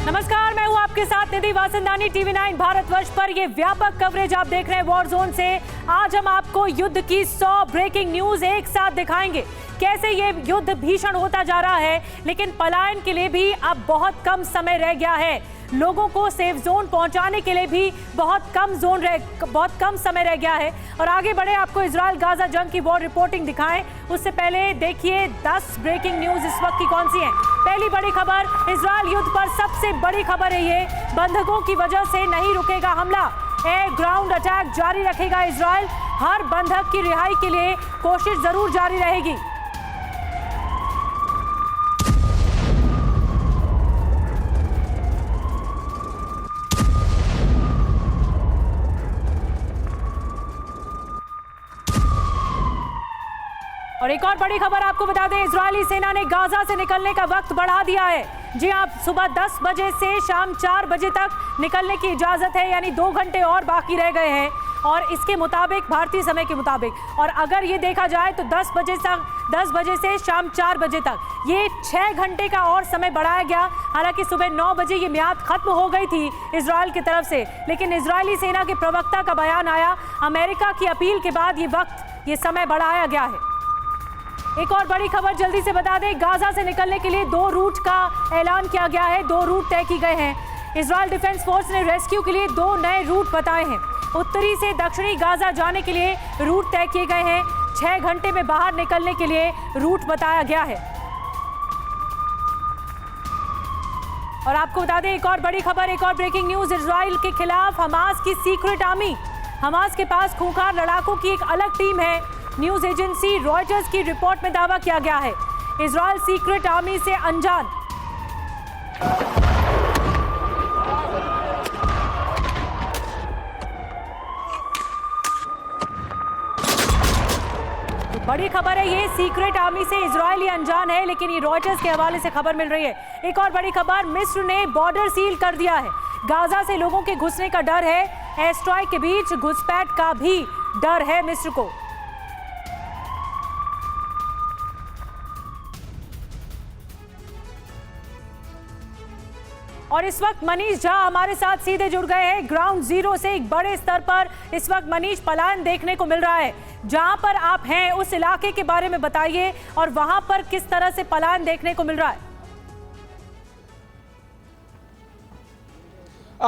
नमस्कार, मैं हूं आपके साथ निधि वासंदानी। टीवी9 भारतवर्ष पर ये व्यापक कवरेज आप देख रहे हैं वॉर जोन से। आज हम आपको युद्ध की 100 ब्रेकिंग न्यूज एक साथ दिखाएंगे। कैसे ये युद्ध भीषण होता जा रहा है, लेकिन पलायन के लिए भी अब बहुत कम समय रह गया है। लोगों को सेफ जोन पहुंचाने के लिए भी बहुत कम समय रह गया है। और आगे बढ़े, आपको इजराइल गाजा जंग की वॉर रिपोर्टिंग दिखाएं उससे पहले देखिए 10 ब्रेकिंग न्यूज इस वक्त की कौन सी हैं। पहली बड़ी खबर, इजराइल युद्ध पर सबसे बड़ी खबर है ये, बंधकों की वजह से नहीं रुकेगा हमला। एयर ग्राउंड अटैक जारी रखेगा इजराइल। हर बंधक की रिहाई के लिए कोशिश जरूर जारी रहेगी। और एक और बड़ी खबर आपको बता दें, इजरायली सेना ने गाजा से निकलने का वक्त बढ़ा दिया है। जी हां, सुबह 10 बजे से शाम 4 बजे तक निकलने की इजाजत है, यानी 2 घंटे और बाकी रह गए हैं। और इसके मुताबिक, भारतीय समय के मुताबिक, और अगर ये देखा जाए तो 10 बजे से शाम 4 बजे तक ये 6 घंटे का और समय बढ़ाया गया। हालांकि सुबह 9 बजे ये मियाद खत्म हो गई थी इजराइल की तरफ से, लेकिन इजरायली सेना के प्रवक्ता का बयान आया, अमेरिका की अपील के बाद ये समय बढ़ाया गया है। एक और बड़ी खबर जल्दी से बता दें, गाजा से निकलने के लिए 2 रूट का ऐलान किया गया है। 2 रूट तय किए गए हैं। इजराइल डिफेंस फोर्स ने रेस्क्यू के लिए 2 नए रूट बताए हैं। उत्तरी से दक्षिणी गाजा जाने के लिए रूट तय किए गए हैं। 6 घंटे में बाहर निकलने के लिए रूट बताया गया है। और आपको बता दें, एक और बड़ी खबर, एक और ब्रेकिंग न्यूज, इजराइल के खिलाफ हमास की सीक्रेट आर्मी। हमास के पास खूंखार लड़ाकों की एक अलग टीम है। न्यूज एजेंसी रॉयटर्स की रिपोर्ट में दावा किया गया है, इजराइल सीक्रेट आर्मी से अनजान। तो बड़ी खबर है ये, सीक्रेट आर्मी से इजरायली अनजान है, लेकिन ये रॉयटर्स के हवाले से खबर मिल रही है। एक और बड़ी खबर, मिस्र ने बॉर्डर सील कर दिया है। गाजा से लोगों के घुसने का डर है। एयर स्ट्राइक के बीच घुसपैठ का भी डर है मिस्र को। और इस वक्त मनीष झा हमारे साथ सीधे जुड़ गए हैं ग्राउंड जीरो से। एक बड़े स्तर पर इस वक्त मनीष पलायन देखने को मिल रहा है। जहां पर आप हैं उस इलाके के बारे में बताइए, और वहां पर किस तरह से पलायन देखने को मिल रहा है।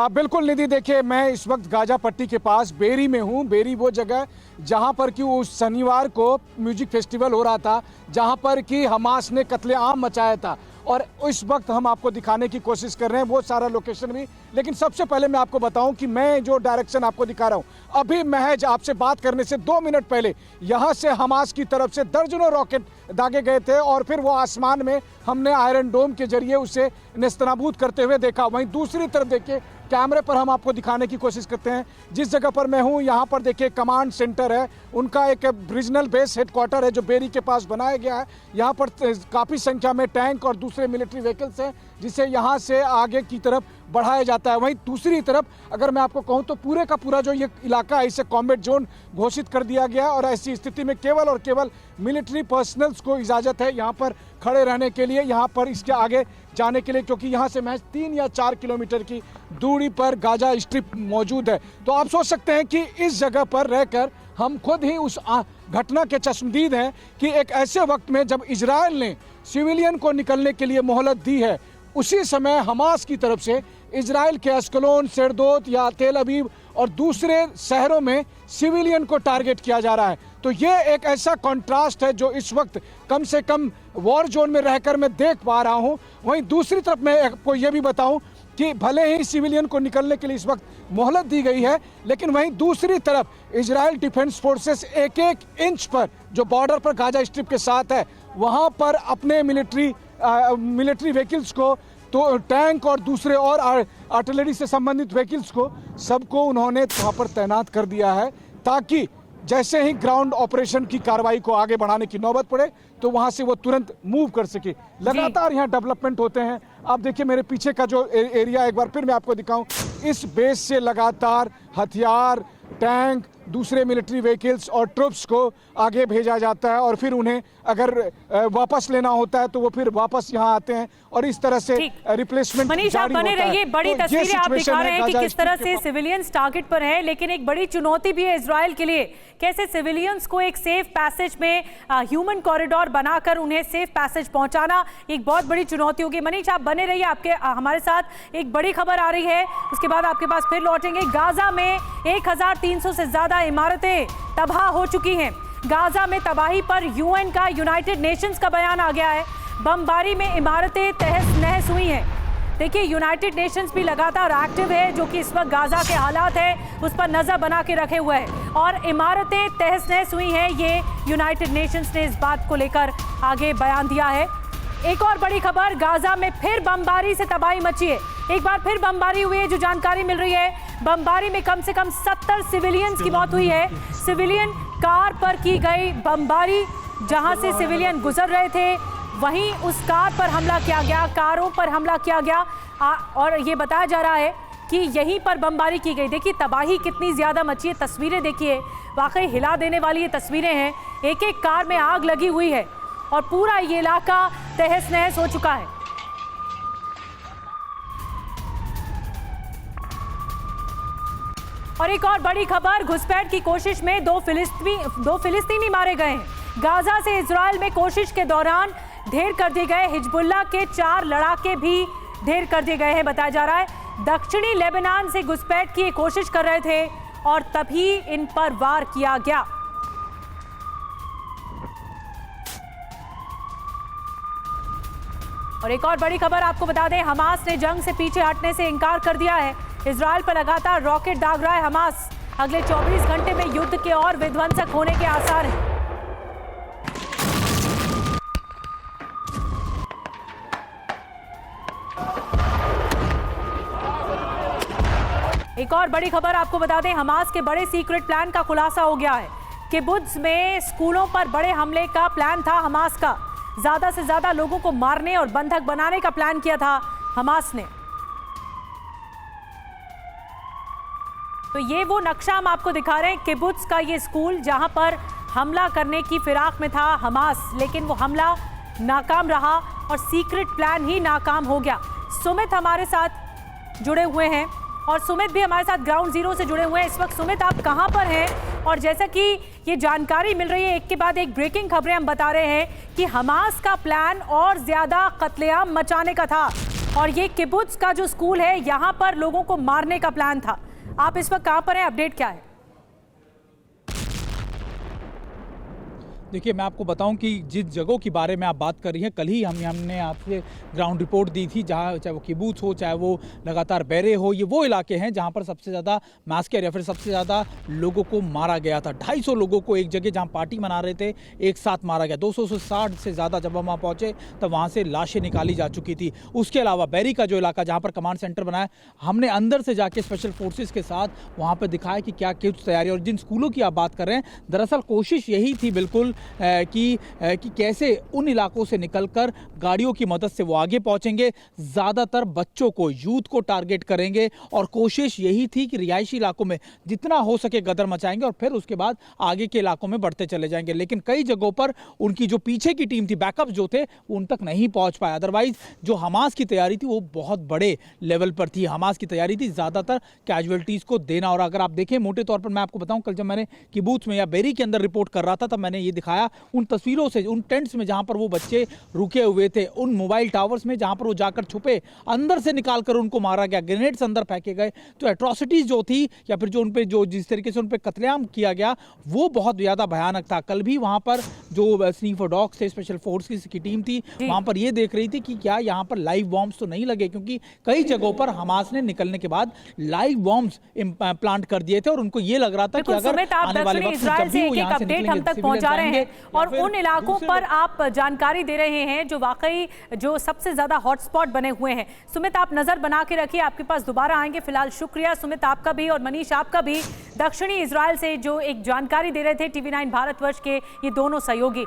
बिल्कुल निधि, देखिए मैं इस वक्त गाजा पट्टी के पास बेरी में हूँ। बेरी वो जगह जहाँ पर कि उस शनिवार को म्यूजिक फेस्टिवल हो रहा था, जहाँ पर कि हमास ने कत्लेआम मचाया था, और इस वक्त हम आपको दिखाने की कोशिश कर रहे हैं वो सारा लोकेशन भी। लेकिन सबसे पहले मैं आपको बताऊं कि मैं जो डायरेक्शन आपको दिखा रहा हूं, अभी महज आपसे बात करने से 2 मिनट पहले यहां से हमास की तरफ से दर्जनों रॉकेट दागे गए थे, और फिर वो आसमान में हमने आयरन डोम के जरिए उसे नेस्तनाबूद करते हुए देखा। वहीं दूसरी तरफ देखिए, कैमरे पर हम आपको दिखाने की कोशिश करते हैं। जिस जगह पर मैं हूं, यहाँ पर देखिए कमांड सेंटर है, उनका एक रीजनल बेस हेडक्वार्टर है जो बेरी के पास बनाया गया है। यहाँ पर काफ़ी संख्या में टैंक और दूसरे मिलिट्री व्हीकल्स हैं, जिसे यहाँ से आगे की तरफ बढ़ाया जाता है। वहीं दूसरी तरफ अगर मैं आपको कहूँ तो पूरे का पूरा जो ये इलाका है, इसे कॉम्बैट जोन घोषित कर दिया गया है, और ऐसी स्थिति में केवल और केवल मिलिट्री पर्सनल्स को इजाज़त है यहाँ पर खड़े रहने के लिए, यहाँ पर इसके आगे जाने के लिए, क्योंकि यहाँ से महज 3 या 4 किलोमीटर की दूरी पर गाजा स्ट्रिप मौजूद है। तो आप सोच सकते हैं कि इस जगह पर रहकर हम खुद ही उस घटना के चश्मदीद हैं कि एक ऐसे वक्त में जब इजराइल ने सिविलियन को निकलने के लिए मोहलत दी है, उसी समय हमास की तरफ से इजराइल के अस्कलोन, शेरदोत या तेल अवीव और दूसरे शहरों में सिविलियन को टारगेट किया जा रहा है। तो ये एक ऐसा कॉन्ट्रास्ट है जो इस वक्त कम से कम वॉर जोन में रहकर मैं देख पा रहा हूं। वहीं दूसरी तरफ मैं आपको ये भी बताऊं कि भले ही सिविलियन को निकलने के लिए इस वक्त मोहलत दी गई है, लेकिन वहीं दूसरी तरफ इजराइल डिफेंस फोर्सेस एक इंच पर जो बॉर्डर पर गाजा स्ट्रिप के साथ है, वहां पर अपने मिलिट्री व्हीकल्स को, तो टैंक और दूसरे और आर्टिलरी से संबंधित व्हीकल्स को, सबको उन्होंने वहाँ पर तैनात कर दिया है, ताकि जैसे ही ग्राउंड ऑपरेशन की कार्रवाई को आगे बढ़ाने की नौबत पड़े तो वहां से वो तुरंत मूव कर सके। लगातार यहाँ डेवलपमेंट होते हैं। आप देखिए मेरे पीछे का जो एरिया, एक बार फिर मैं आपको दिखाऊं, इस बेस से लगातार हथियार, टैंक, दूसरे मिलिट्री व्हीकल्स और ट्रुप्स को आगे भेजा जाता है और फिर उन्हें अगर वापस लेना होता है तो वो फिर वापस यहाँ आते हैं और इस तरह से रिप्लेसमेंट मनीष, आप बने रहिए। बड़ी तस्वीरें आप दिखा रहे हैं कि किस तरह से सिविलियंस टारगेट पर है, लेकिन एक बड़ी चुनौती भी है इजराइल के लिए। कैसे सिविलियंस को एक सेफ पैसेज में ह्यूमन कॉरिडोर बनाकर उन्हें सेफ पैसेज पहुंचाना एक बहुत बड़ी चुनौती होगी। मनीष, आप बने रहिए, आपके हमारे साथ एक बड़ी खबर आ रही है, उसके बाद आपके पास फिर लौटेंगे। गाजा में 1300 से ज्यादा इमारतें तबाह हो चुकी हैं। गाजा में तबाही पर यूएन का, यूनाइटेड नेशंस का बयान आ गया है। बमबारी में इमारतें तहस नहस हुई हैं। देखिए, यूनाइटेड नेशंस भी लगातार एक्टिव है, जो कि इस वक्त गाजा के हालात है उस पर नजर बना के रखे हुए है और इमारतें तहस नहस हुई हैं। ये यूनाइटेड नेशंस ने इस बात को लेकर आगे बयान दिया है। एक और बड़ी खबर, गाजा में फिर बमबारी से तबाही मची है। एक बार फिर बमबारी हुई है, जो जानकारी मिल रही है। बमबारी में कम से कम 70 सिविलियंस की मौत हुई है। सिविलियन कार पर की गई बमबारी, जहां से सिविलियन गुजर रहे थे वहीं उस कार पर हमला किया गया, कारों पर हमला किया गया और ये बताया जा रहा है कि यहीं पर बमबारी की गई। देखिए तबाही कितनी ज़्यादा मची है, तस्वीरें देखिए, वाकई हिला देने वाली ये तस्वीरें हैं। एक एक कार में आग लगी हुई है और पूरा ये इलाका तहस नहस हो चुका है। और एक और बड़ी खबर, घुसपैठ की कोशिश में दो फिलिस्तीनी मारे गए हैं। गाजा से इजराइल में कोशिश के दौरान ढेर कर दिए गए हिजबुल्लाह के 4 लड़ाके भी ढेर कर दिए गए हैं, बताया जा रहा है। दक्षिणी लेबनान से घुसपैठ की कोशिश कर रहे थे और तभी इन पर वार किया गया। और एक और बड़ी खबर आपको बता दें, हमास ने जंग से पीछे हटने से इनकार कर दिया है। इजराइल पर लगातार रॉकेट दाग रहा है हमास। अगले 24 घंटे में युद्ध के और विध्वंसक होने के आसार हैं। एक और बड़ी खबर आपको बता दें, हमास के बड़े सीक्रेट प्लान का खुलासा हो गया है। किबुत्ज में स्कूलों पर बड़े हमले का प्लान था हमास का। ज्यादा से ज्यादा लोगों को मारने और बंधक बनाने का प्लान किया था हमास ने। तो ये वो नक्शा हम आपको दिखा रहे हैं, किबुत्ज का ये स्कूल जहां पर हमला करने की फिराक में था हमास, लेकिन वो हमला नाकाम रहा और सीक्रेट प्लान ही नाकाम हो गया। सुमित हमारे साथ जुड़े हुए हैं और सुमित भी हमारे साथ ग्राउंड जीरो से जुड़े हुए हैं। इस वक्त सुमित, आप कहां पर हैं? और जैसा कि ये जानकारी मिल रही है, एक के बाद एक ब्रेकिंग खबरें हम बता रहे हैं कि हमास का प्लान और ज्यादा कत्लेआम मचाने का था और ये किबुत्ज का जो स्कूल है यहां पर लोगों को मारने का प्लान था। आप इस वक्त कहां पर हैं? अपडेट क्या है? देखिए, मैं आपको बताऊं कि जिस जगहों के बारे में आप बात कर रही हैं, कल ही हमने आपसे ग्राउंड रिपोर्ट दी थी, जहां चाहे वो किबुत्ज हो, चाहे वो लगातार बैरे हो, ये वो इलाके हैं जहां पर सबसे ज़्यादा मैस्कर या फिर सबसे ज़्यादा लोगों को मारा गया था। 250 लोगों को एक जगह जहां पार्टी मना रहे थे एक साथ मारा गया। 260 से ज़्यादा जब हम वहाँ पहुँचे तब वहाँ से लाशें निकाली जा चुकी थी। उसके अलावा बैरी का जो इलाका जहाँ पर कमांड सेंटर बना है, हमने अंदर से जाके स्पेशल फोर्सेज के साथ वहाँ पर दिखाया कि क्या कुछ तैयारी। और जिन स्कूलों की आप बात कर रहे हैं, दरअसल कोशिश यही थी बिल्कुल कि कैसे उन इलाकों से निकलकर गाड़ियों की मदद से वो आगे पहुंचेंगे, ज़्यादातर बच्चों को, यूथ को टारगेट करेंगे और कोशिश यही थी कि रिहायशी इलाकों में जितना हो सके गदर मचाएंगे और फिर उसके बाद आगे के इलाकों में बढ़ते चले जाएंगे। लेकिन कई जगहों पर उनकी जो पीछे की टीम थी, बैकअप जो थे, उन तक नहीं पहुंच पाया। अदरवाइज जो हमास की तैयारी थी वो बहुत बड़े लेवल पर थी। हमास की तैयारी थी ज़्यादातर कैजुअलिटीज़ को देना। और अगर आप देखें मोटे तौर पर, मैं आपको बताऊं, कल जब मैंने किबुत्ज में या बेरी के अंदर रिपोर्ट कर रहा था तब मैंने ये दिखाया उन तस्वीरों से, उन टेंट्स में जहां पर वो बच्चे रुके हुए थे, उन मोबाइल टावर्स में जहां पर वो जाकर छुपे, अंदर से निकालकर उनको मारा गया, ग्रेनेड्स अंदर फेंके गए। तो एट्रॉसिटीज जो थी या फिर जो उन पे जो जिस तरीके से उन पे कत्लेआम किया गया वो बहुत ज़्यादा भयानक था। कल भी वहां पर जो स्नीफर डॉग्स थे, स्पेशल फोर्सेस की टीम थी, वहां पर ये देख रही थी कि क्या यहाँ पर लाइव बॉम्ब्स तो नहीं लगे, क्योंकि कई जगहों पर हमास ने निकलने के बाद लाइव बॉम्ब्स प्लांट कर दिए थे और उनको ये लग रहा था कि अगर आने वाले वक्त जब भी वो यहाँ से अपडेट हम तक पहुंचा रहे हैं और उन इलाकों पर आप जानकारी दे रहे हैं जो वाकई जो सबसे ज्यादा हॉटस्पॉट बने हुए हैं। सुमित, आप नजर बना के रखिए, आपके पास दोबारा आएंगे। फिलहाल शुक्रिया सुमित आपका भी और मनीष आपका भी, दक्षिणी इजराइल से जो एक जानकारी दे रहे थे TV9 भारतवर्ष के ये दोनों सहयोगी।